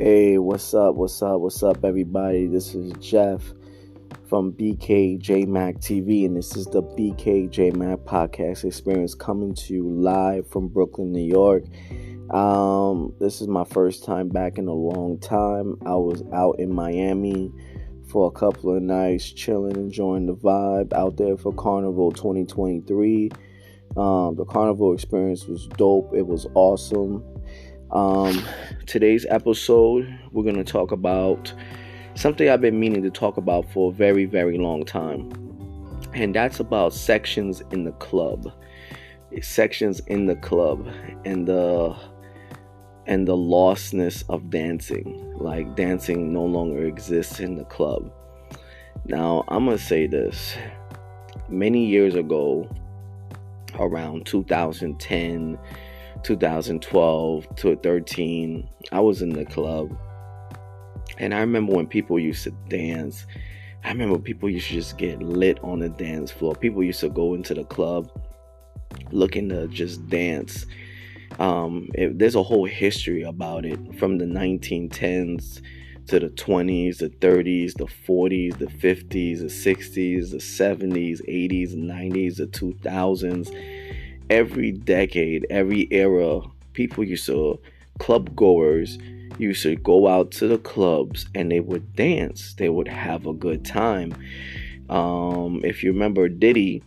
Hey, what's up, everybody? This is Jeff from BKJMAC TV, and this is the BKJMAC podcast experience coming to you live from Brooklyn, New York. This is my first time back in a long time. I was out in Miami for a couple of nights, chilling, enjoying the vibe out there for Carnival 2023. The Carnival experience was dope. It was awesome. Today's episode, we're going to talk about something I've been meaning to talk about for a very, very long time. And that's about sections in the club. Sections in the club and the lostness of dancing. Like, dancing no longer exists in the club. Now, I'm going to say this. Many years ago, around 2010, 2012 to 13, I was in the club, and I remember when people used to dance. I remember people used to just get lit on the dance floor. People used to go into the club looking to just dance. There's a whole history about it, from the 1910s to the 20s, the 30s, the 40s, the 50s, the 60s, the 70s, 80s, 90s, the 2000s. Every decade, every era, club goers used to go out to the clubs and they would dance. They would have a good time. If you remember Diddy,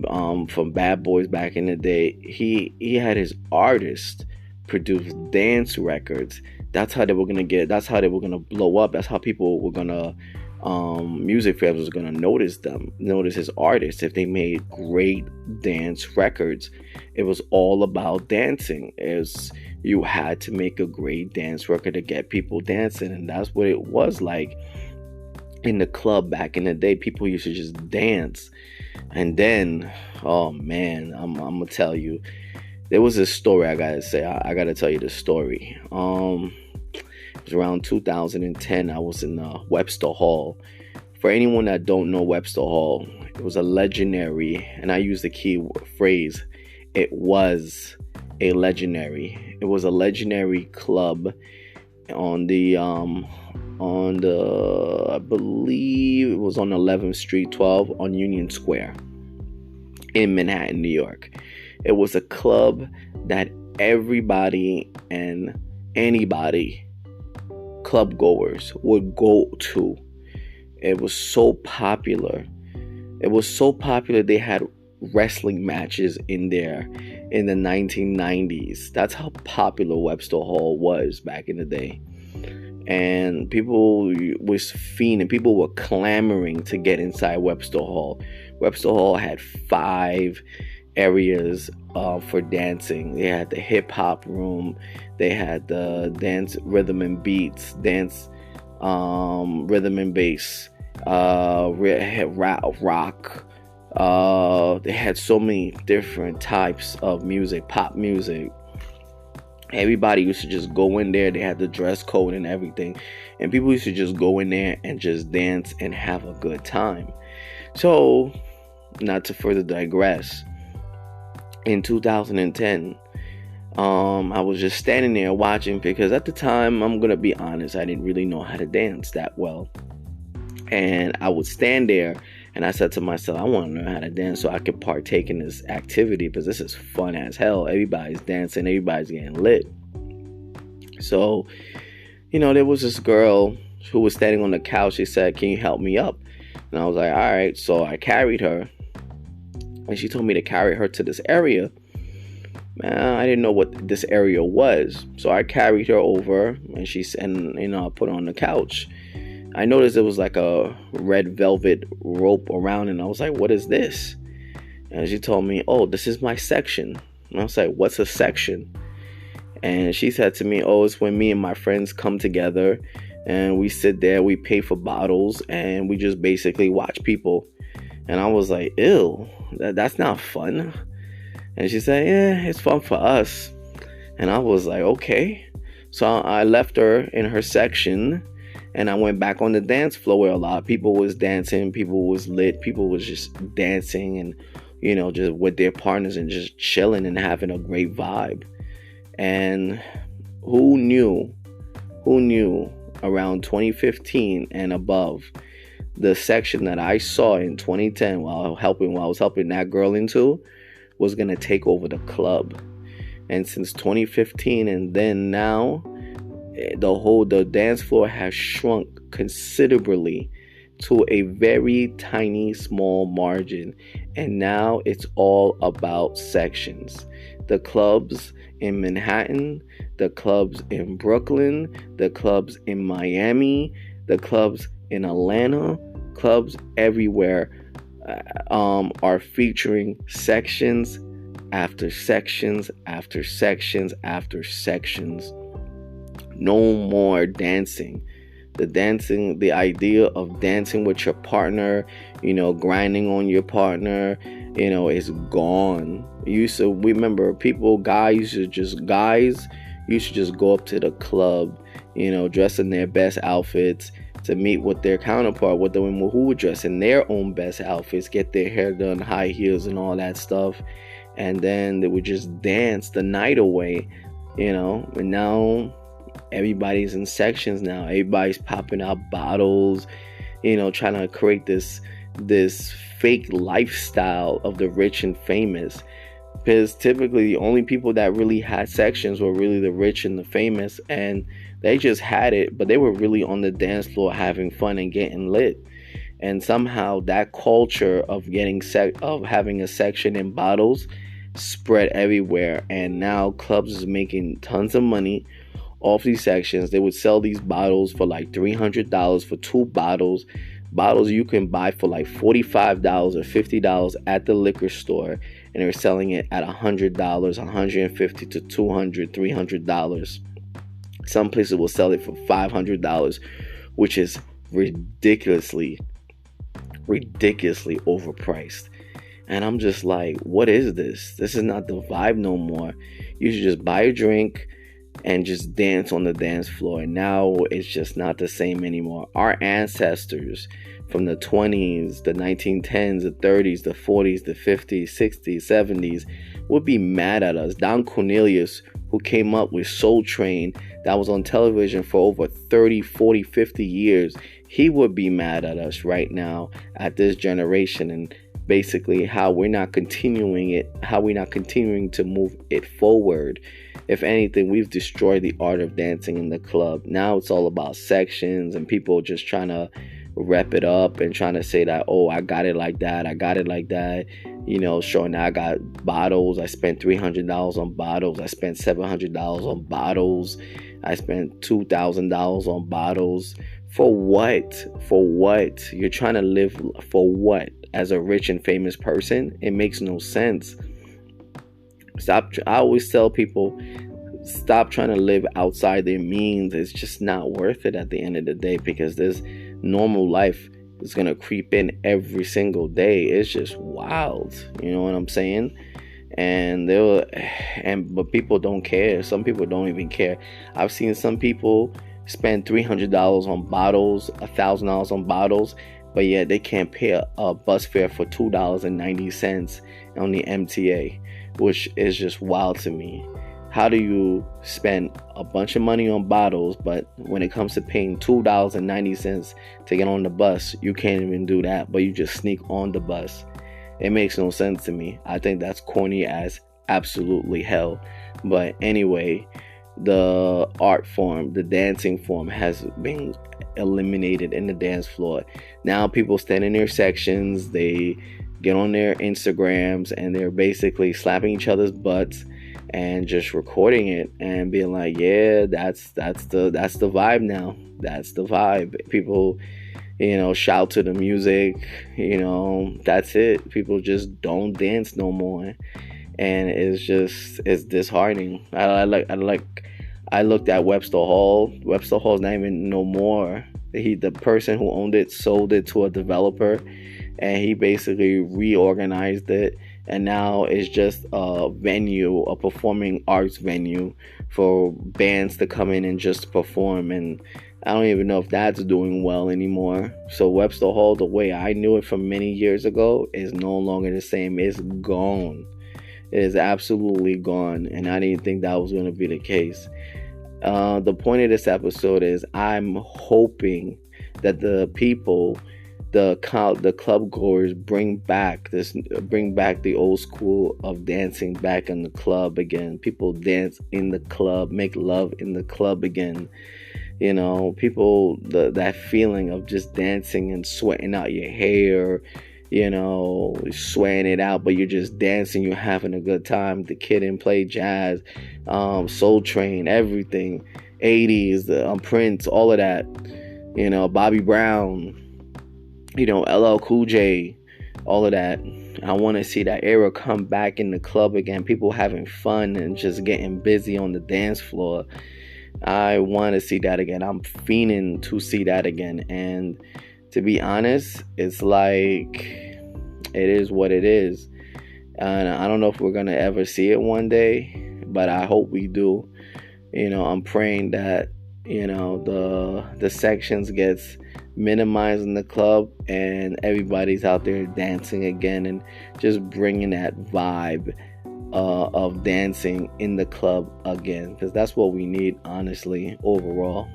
from Bad Boys back in the day, he had his artists produce dance records. That's how they were gonna blow up. That's how people were gonna music fans was gonna notice his artists, if they made great dance records. It was all about dancing. You had to make a great dance record to get people dancing, and that's what it was like in the club back in the day. People used to just dance. And then, oh man, I'm gonna tell you, there was this story I gotta tell you this story. It was around 2010. I was in Webster Hall. For anyone that don't know Webster Hall, it was a legendary, and I use the key phrase, it was a legendary club on the I believe it was on 11th Street 12 on Union Square in Manhattan, New York. It was a club that everybody and anybody, club goers, would go to. It was so popular. They had wrestling matches in there in the 1990s. That's how popular Webster Hall was back in the day. And people was fiending. People were clamoring to get inside Webster Hall. Webster Hall had 5 areas for dancing. They had the hip hop room. They had the dance, rhythm and beats, dance, rhythm and bass, rock. They had so many different types of music, pop music. Everybody used to just go in there. They had the dress code and everything, and people used to just go in there and just dance and have a good time. So, not to further digress, in 2010, I was just standing there watching, because at the time, I'm gonna be honest, I didn't really know how to dance that well. And I would stand there and I said to myself, I want to learn how to dance so I can partake in this activity, because this is fun as hell. Everybody's dancing, everybody's getting lit. So, there was this girl who was standing on the couch. She said, "Can you help me up?" And I was like, all right. So I carried her, and she told me to carry her to this area. Man, I didn't know what this area was. So I carried her over, and I put her on the couch. I noticed there was like a red velvet rope around, and I was like, what is this? And she told me, oh, this is my section. And I was like, what's a section? And she said to me, oh, it's when me and my friends come together and we sit there, we pay for bottles, and we just basically watch people. And I was like, ew, that's not fun. And she said, yeah, it's fun for us. And I was like, okay. So I left her in her section, and I went back on the dance floor where a lot of people was dancing, people was lit, people was just dancing and, just with their partners and just chilling and having a great vibe. And who knew Who knew around 2015 and above, the section that I saw in 2010 while I was helping that girl into was going to take over the club. And since 2015 and then now, the dance floor has shrunk considerably to a very tiny small margin, and now it's all about sections. The clubs in Manhattan, the clubs in Brooklyn, the clubs in Miami, the clubs in Atlanta, clubs everywhere are featuring sections after sections after sections after sections. No more dancing. The idea of dancing with your partner, grinding on your partner, is gone. Remember, guys used to just go up to the club, dress in their best outfits to meet with their counterpart, with the women who would dress in their own best outfits, get their hair done, high heels and all that stuff. And then they would just dance the night away, and now everybody's in sections now. Everybody's popping out bottles, trying to create this fake lifestyle of the rich and famous. Because typically the only people that really had sections were really the rich and the famous, and they just had it, but they were really on the dance floor having fun and getting lit. And somehow that culture of having a section in bottles spread everywhere, and now clubs is making tons of money off these sections. They would sell these bottles for like $300 for 2 bottles you can buy for like $45 or $50 at the liquor store, and they're selling it at $100, $150 to $200, $300. Some places will sell it for $500, which is ridiculously overpriced. And I'm just like, what is this? This is not the vibe no more. You should just buy a drink and just dance on the dance floor. And now it's just not the same anymore. Our ancestors from the 20s, the 1910s, the 30s, the 40s, the 50s, 60s, 70s would be mad at us. Don Cornelius, who came up with Soul Train, that was on television for over 30, 40, 50 years, he would be mad at us right now at this generation, and basically how we're not continuing to move it forward. If anything, we've destroyed the art of dancing in the club. Now it's all about sections and people just trying to rep it up and trying to say that, oh, I got it like that, showing that I got bottles. I spent $300 on bottles. I spent $700 on bottles. I spent $2,000 on bottles. For what? You're trying to live for what? As a rich and famous person? It makes no sense. I always tell people, stop trying to live outside their means. It's just not worth it at the end of the day, because this normal life is going to creep in every single day. It's just wild. You know what I'm saying? But people don't care. Some people don't even care. I've seen some people spend $300 on bottles, $1,000 on bottles, but yet they can't pay a bus fare for $2.90 on the MTA, which is just wild to me. How do you spend a bunch of money on bottles, but when it comes to paying $2.90 to get on the bus, you can't even do that, but you just sneak on the bus? It makes no sense to me. I think that's corny as absolutely hell. But anyway, the art form, the dancing form has been eliminated in the dance floor. Now people stand in their sections, they get on their Instagrams, and they're basically slapping each other's butts and just recording it and being like, yeah, that's the vibe now. That's the vibe. People, shout to the music, that's it. People just don't dance no more. And it's disheartening. I looked at Webster Hall. Webster Hall's not even no more. The person who owned it sold it to a developer, and he basically reorganized it, and now it's just a performing arts venue for bands to come in and just perform. And I don't even know if that's doing well anymore. So Webster Hall, the way I knew it from many years ago, is no longer the same. It's gone. It is absolutely gone, and I didn't think that was going to be the case. The point of this episode is I'm hoping that the people, the club goers, bring back the old school of dancing back in the club again. People dance in the club, make love in the club again. People, that feeling of just dancing and sweating out your hair, sweating it out, but you're just dancing, you're having a good time. The Kid and Play Jazz, Soul Train, everything, 80s, Prince, all of that, Bobby Brown, LL Cool J, all of that. I want to see that era come back in the club again. People having fun and just getting busy on the dance floor. I want to see that again. I'm fiending to see that again. And to be honest, it's like, it is what it is. And I don't know if we're going to ever see it one day, but I hope we do. I'm praying that, the sections gets minimized in the club and everybody's out there dancing again and just bringing that vibe of dancing in the club again, because that's what we need, honestly, overall.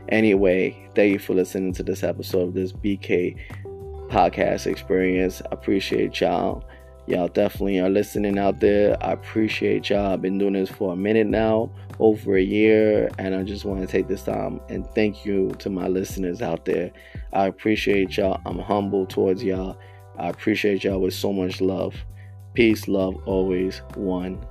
Anyway, thank you for listening to this episode of this BK podcast experience. I appreciate y'all. Y'all definitely are listening out there. I appreciate y'all. I've been doing this for a minute now, over a year, and I just want to take this time and thank you to my listeners out there. I appreciate y'all. I'm humble towards y'all. I appreciate y'all with so much love. Peace, love, always. One.